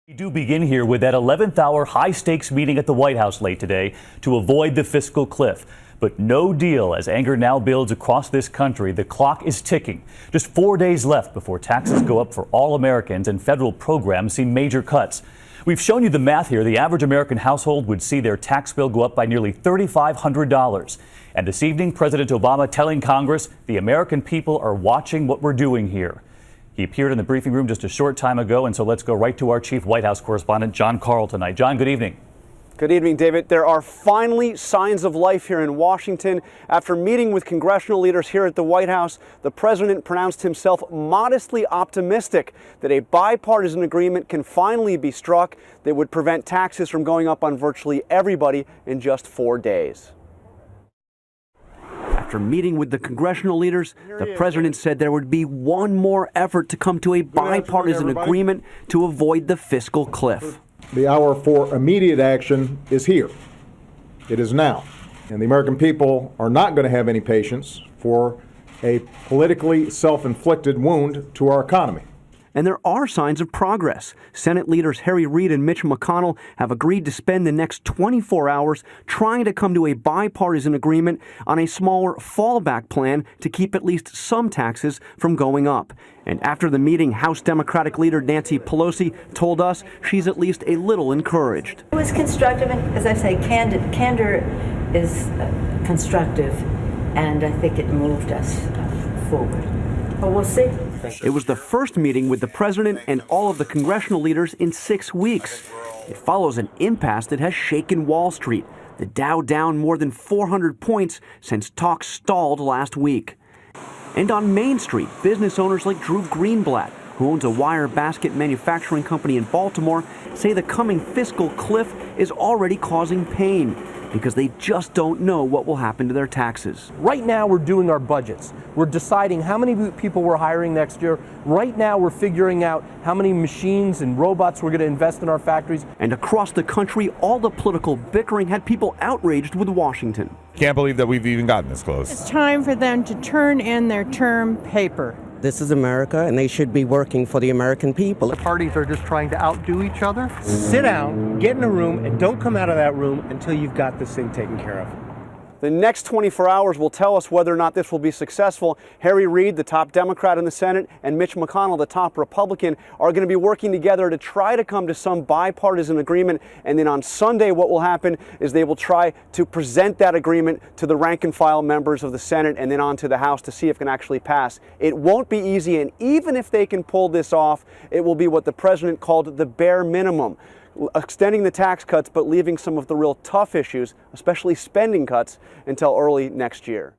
We do begin here with that 11th hour high-stakes meeting at the White House late today to avoid the fiscal cliff. But no deal as anger now builds across this country. The clock is ticking. Just 4 days left before taxes go up for all Americans and federal programs see major cuts. We've shown you the math here. The average American household would see their tax bill go up by nearly $3,500. And this evening, President Obama telling Congress the American people are watching what we're doing here. He appeared in the briefing room just a short time ago, and so let's go right to our chief White House correspondent, John Carl, tonight. John, good evening. Good evening, David. There are finally signs of life here in Washington. After meeting with congressional leaders here at the White House, the president pronounced himself modestly optimistic that a bipartisan agreement can finally be struck that would prevent taxes from going up on virtually everybody in just 4 days. After meeting with the congressional leaders, the president said there would be one more effort to come to a bipartisan agreement to avoid the fiscal cliff. The hour for immediate action is here. It is now. And the American people are not going to have any patience for a politically self-inflicted wound to our economy. And there are signs of progress. Senate leaders Harry Reid and Mitch McConnell have agreed to spend the next 24 hours trying to come to a bipartisan agreement on a smaller fallback plan to keep at least some taxes from going up. And after the meeting, House Democratic leader Nancy Pelosi told us she's at least a little encouraged. It was constructive, and as I say, candor is constructive, and I think it moved us forward. But we'll see. It was the first meeting with the president and all of the congressional leaders in 6 weeks. It follows an impasse that has shaken Wall Street. The Dow down more than 400 points since talks stalled last week. And on Main Street, business owners like Drew Greenblatt, who owns a wire basket manufacturing company in Baltimore, say the coming fiscal cliff is already causing pain because they just don't know what will happen to their taxes. Right now we're doing our budgets. We're deciding how many people we're hiring next year. Right now we're figuring out how many machines and robots we're going to invest in our factories. And across the country, all the political bickering had people outraged with Washington. Can't believe that we've even gotten this close. It's time for them to turn in their term paper. This is America, and they should be working for the American people. The parties are just trying to outdo each other. Sit down, get in a room, and don't come out of that room until you've got this thing taken care of. The next 24 hours will tell us whether or not this will be successful. Harry Reid, the top Democrat in the Senate, and Mitch McConnell, the top Republican, are going to be working together to try to come to some bipartisan agreement. And then on Sunday, what will happen is they will try to present that agreement to the rank and file members of the Senate and then on to the House to see if it can actually pass. It won't be easy, and even if they can pull this off, it will be what the president called the bare minimum. Extending the tax cuts, but leaving some of the real tough issues, especially spending cuts, until early next year.